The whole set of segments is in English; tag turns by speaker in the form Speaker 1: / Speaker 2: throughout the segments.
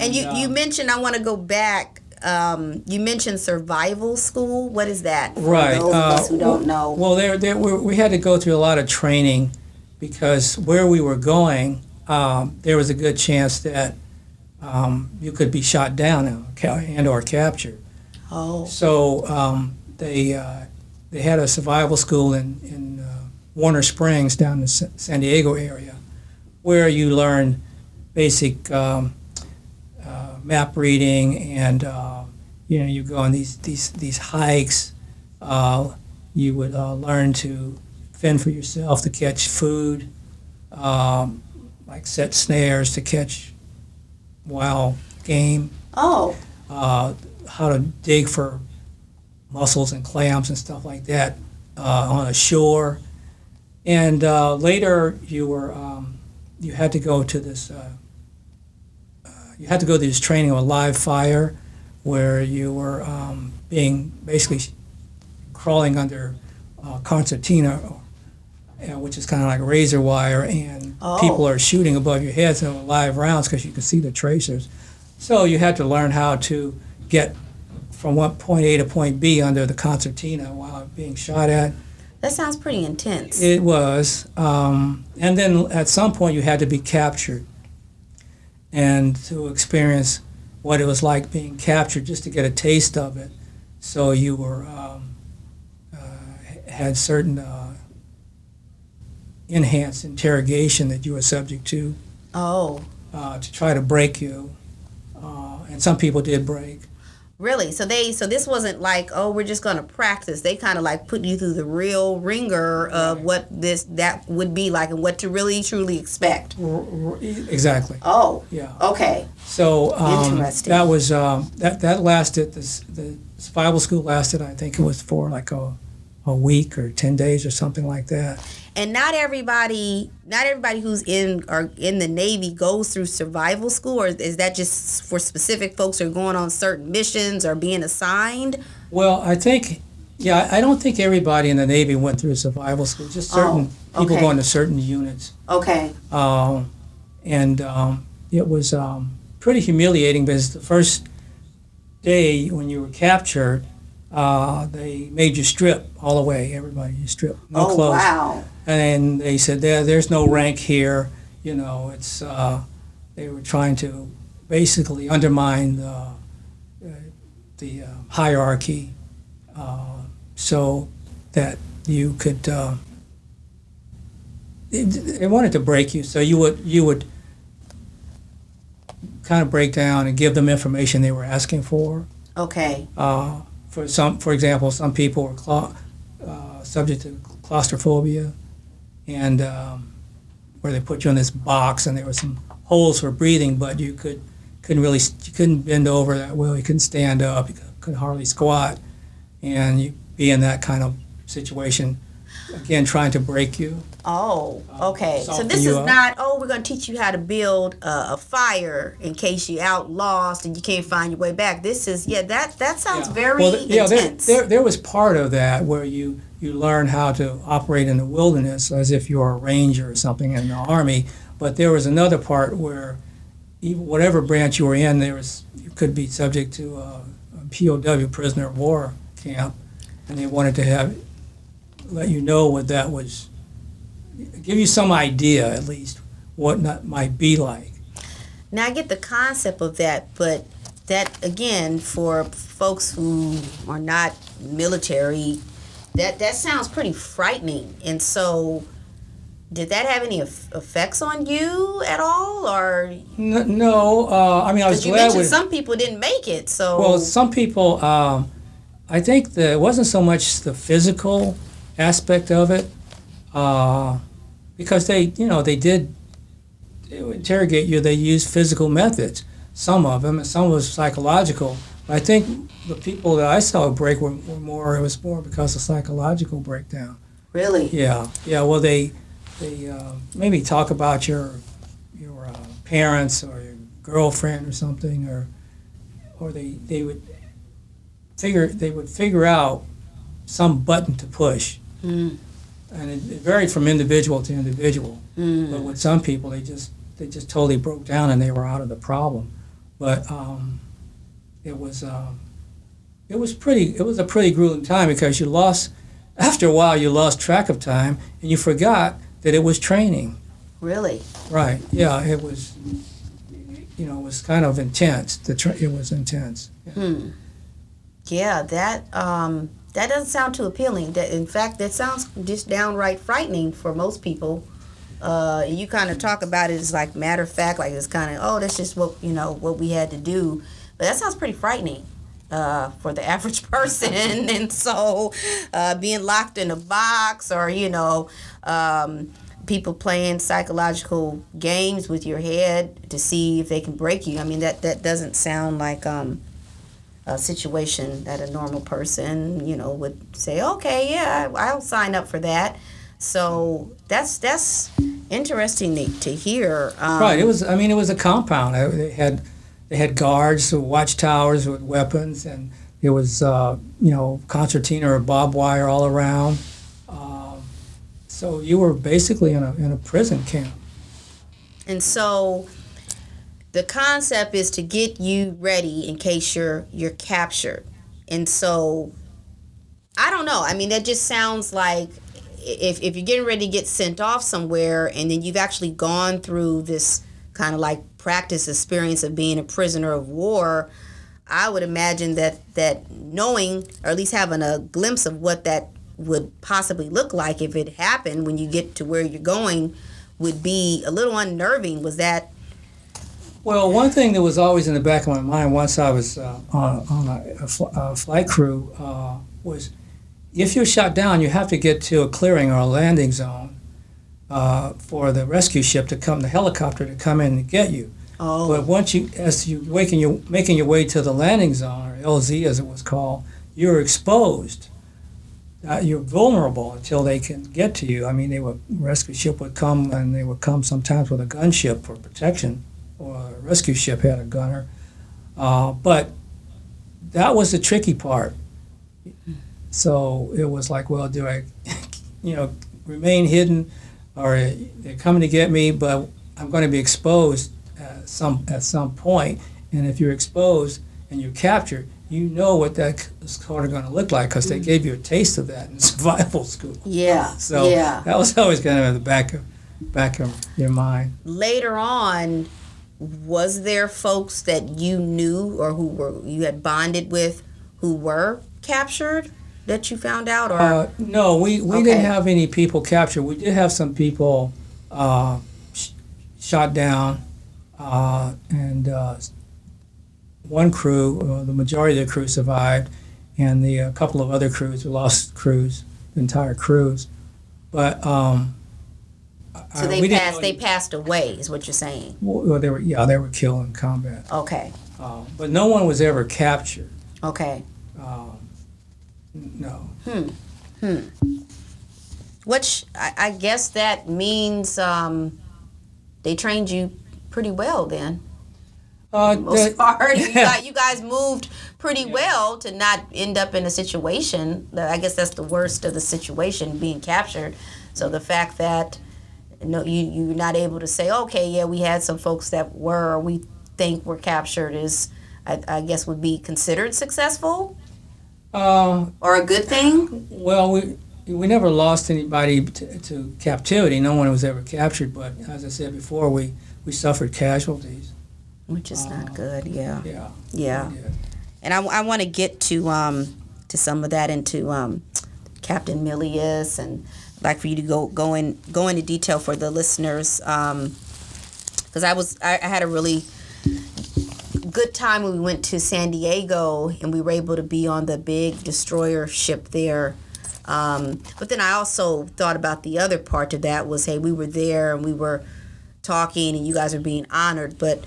Speaker 1: And you mentioned, I want to go back, you mentioned survival school. What is that? For
Speaker 2: right.
Speaker 1: those of us who don't know.
Speaker 2: Well, we had to go through a lot of training because where we were going, there was a good chance that you could be shot down and or captured.
Speaker 1: Oh.
Speaker 2: So they had a survival school in Warner Springs down in the San Diego area, where you learn basic map reading, and you go on these hikes. You would learn to fend for yourself, to catch food, like set snares to catch wild game.
Speaker 1: Oh.
Speaker 2: How to dig for mussels and clams and stuff like that on a shore. And later, you had to go to this. You had to go to this training of live fire, where you were being basically crawling under concertina, which is kind of like razor wire, and people are shooting above your head, so live rounds because you can see the tracers. So you had to learn how to get from point A to point B under the concertina while being shot at.
Speaker 1: That sounds pretty intense.
Speaker 2: It was. And then at some point you had to be captured and to experience what it was like being captured, just to get a taste of it. So you were had certain enhanced interrogation that you were subject to.
Speaker 1: Oh.
Speaker 2: To try to break you. And some people did break.
Speaker 1: Really? So this wasn't like, oh, we're just going to practice. They kind of like put you through the real ringer of what that would be like and what to really truly expect.
Speaker 2: Exactly.
Speaker 1: Oh.
Speaker 2: Yeah.
Speaker 1: Okay.
Speaker 2: So
Speaker 1: interesting.
Speaker 2: That was that lasted. The survival school lasted. I think it was for like a week or 10 days or something like that.
Speaker 1: And not everybody who's in the Navy goes through survival school, or is that just for specific folks who are going on certain missions or being assigned?
Speaker 2: Well, I think, I don't think everybody in the Navy went through survival school. Just certain people going to certain units.
Speaker 1: Okay.
Speaker 2: And it was pretty humiliating because the first day when you were captured, they made you strip all the way. Everybody, you strip, no clothes.
Speaker 1: Oh, wow.
Speaker 2: And they said there's no rank here. It's they were trying to basically undermine the hierarchy, so that you could. They wanted to break you, so you would kind of break down and give them information they were asking for.
Speaker 1: Okay.
Speaker 2: For example, some people were subject to claustrophobia, and where they put you in this box, and there were some holes for breathing, but you couldn't bend over that well. You couldn't stand up. You couldn't hardly squat, and you'd be in that kind of situation. Again, trying to break you.
Speaker 1: Oh, okay. So this is not, we're going to teach you how to build a fire in case you're out lost and you can't find your way back. This is, that sounds very intense.
Speaker 2: There was part of that where you learn how to operate in the wilderness as if you're a ranger or something in the Army. But there was another part where whatever branch you were in, you could be subject to a POW, prisoner of war camp, and they wanted to let you know what that was, give you some idea at least what that might be like.
Speaker 1: Now I get the concept of that, but that again, for folks who are not military, that sounds pretty frightening. And so did that have any effects on you at all, or?
Speaker 2: No, I mean, I was glad.
Speaker 1: You mentioned some people didn't make it, so.
Speaker 2: Well, some people, I think that it wasn't so much the physical aspect of it, because they did interrogate you. They used physical methods, some of them, and some was psychological. But I think the people that I saw break it was more because of psychological breakdown.
Speaker 1: Really?
Speaker 2: Yeah. Well, they maybe talk about your parents or your girlfriend or something, or they would figure out some button to push. Mm. And it varied from individual to individual. Mm. But with some people, they just totally broke down and they were out of the problem. but it was it was a pretty grueling time because after a while you lost track of time and you forgot that it was training.
Speaker 1: Really?
Speaker 2: Right. Yeah. It was. It was kind of intense. It was intense.
Speaker 1: Yeah, that doesn't sound too appealing. In fact, that sounds just downright frightening for most people. You kind of talk about it as like matter of fact, like it's kind of, that's just what we had to do. But that sounds pretty frightening for the average person. And so being locked in a box, or people playing psychological games with your head to see if they can break you. I mean, that doesn't sound like a situation that a normal person, would say, okay, yeah, I'll sign up for that. So that's interesting to hear.
Speaker 2: Right. It was a compound. They had guards, watchtowers with weapons, and there was concertina or barbed wire all around. So you were basically in a prison camp.
Speaker 1: And so the concept is to get you ready in case you're captured. And so I don't know. I mean, that just sounds like if you're getting ready to get sent off somewhere and then you've actually gone through this kind of like practice experience of being a prisoner of war, I would imagine that knowing, or at least having a glimpse of what that would possibly look like if it happened when you get to where you're going, would be a little unnerving. Was that?
Speaker 2: Well, one thing that was always in the back of my mind once I was on a flight crew was, if you're shot down, you have to get to a clearing or a landing zone for the rescue ship to come, the helicopter to come in and get you.
Speaker 1: Oh.
Speaker 2: But as you're making your way to the landing zone, or LZ as it was called, you're exposed. You're vulnerable until they can get to you. I mean, rescue ship would come, and they would come sometimes with a gunship for protection, or a rescue ship had a gunner. But that was the tricky part. So it was like, well, do I, remain hidden, or they're coming to get me, but I'm going to be exposed at some point. And if you're exposed and you're captured, you know what that is sort of going to look like, because they gave you a taste of that in survival school.
Speaker 1: Yeah.
Speaker 2: So
Speaker 1: yeah.
Speaker 2: That was always kind of in the back of your mind.
Speaker 1: Later on, was there folks that you knew or you had bonded with who were captured that you found out? Or
Speaker 2: no, we
Speaker 1: Okay.
Speaker 2: didn't have any people captured. We did have some people shot down, and one crew, the majority of the crew survived, and a couple of other crews, we lost crews, the entire crews. But
Speaker 1: so
Speaker 2: we
Speaker 1: they passed away, is what you're saying?
Speaker 2: Well, they were killed in combat.
Speaker 1: Okay.
Speaker 2: But no one was ever captured.
Speaker 1: Okay.
Speaker 2: No.
Speaker 1: Which I guess that means they trained you pretty well then. Most part, you guys moved pretty well to not end up in a situation. I guess that's the worst of the situation, being captured. So the fact that you're not able to say, okay, yeah, we had some folks that we think were captured, is I guess would be considered successful or a good thing.
Speaker 2: Well, we never lost anybody to captivity. No one was ever captured, but as I said before, we suffered casualties.
Speaker 1: Which is not good, yeah.
Speaker 2: Yeah.
Speaker 1: And I want to get to some of that, into Captain Milius, and I'd like for you to go into detail for the listeners, because I had a really good time when we went to San Diego and we were able to be on the big destroyer ship there. But then I also thought about the other part to that was, hey, we were there and we were talking and you guys are being honored, but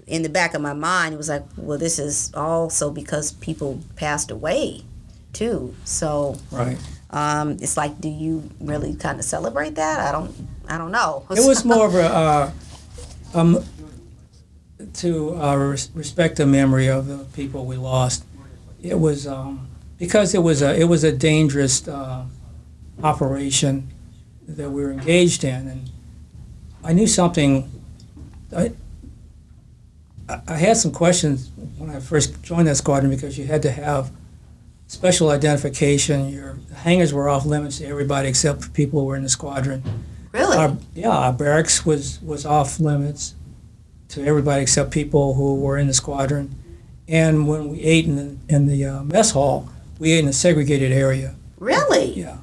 Speaker 1: in the back of my mind, it was like, well, this is also because people passed away, too. So,
Speaker 2: right.
Speaker 1: It's like, do you really kind of celebrate that? I don't know.
Speaker 2: It was more of a to respect the memory of the people we lost. It was because it was a dangerous operation that we were engaged in, and I knew something. I had some questions when I first joined that squadron because you had to have special identification. Your hangars were off limits to everybody except for people who were in the squadron.
Speaker 1: Really?
Speaker 2: Our barracks was off limits to everybody except people who were in the squadron. And when we ate in the mess hall, we ate in a segregated area.
Speaker 1: Really?
Speaker 2: Yeah.